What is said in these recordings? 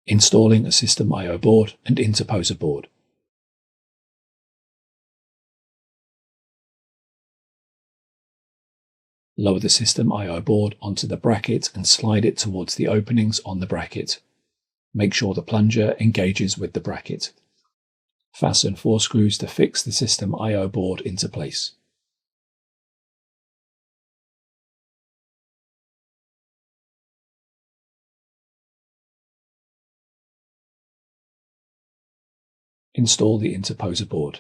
Installing a system I/O board and interposer board. Lower the system I/O board onto the bracket and slide it towards the openings on the bracket. Make sure the plunger engages with the bracket. Fasten 4 screws to fix the system I/O board into place. Install the interposer board.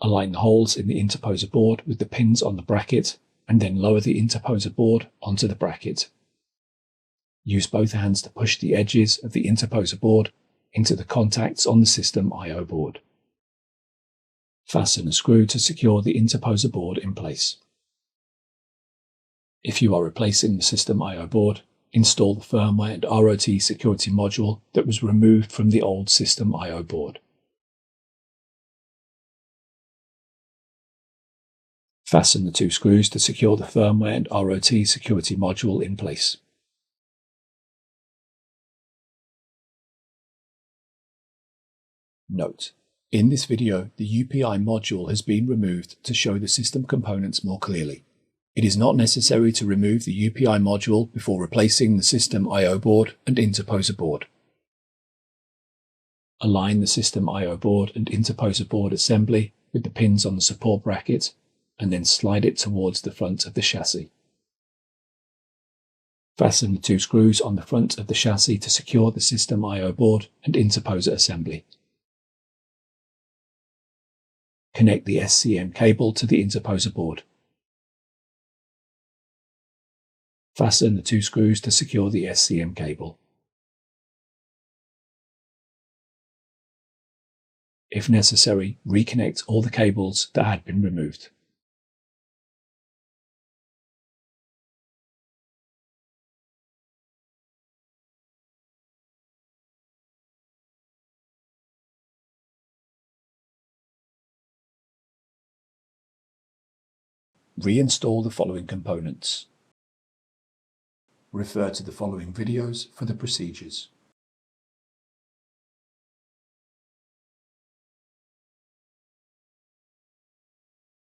Align the holes in the interposer board with the pins on the bracket and then lower the interposer board onto the bracket. Use both hands to push the edges of the interposer board into the contacts on the system I/O board. Fasten a screw to secure the interposer board in place. If you are replacing the system I/O board, install the firmware and ROT security module that was removed from the old system I/O board. Fasten the 2 screws to secure the firmware and ROT security module in place. Note: in this video, the UPI module has been removed to show the system components more clearly. It is not necessary to remove the UPI module before replacing the system I/O board and interposer board. Align the system I/O board and interposer board assembly with the pins on the support bracket and then slide it towards the front of the chassis. Fasten the 2 screws on the front of the chassis to secure the system I/O board and interposer assembly. Connect the SCM cable to the interposer board. Fasten the 2 screws to secure the SCM cable. If necessary, reconnect all the cables that had been removed. Reinstall the following components. Refer to the following videos for the procedures.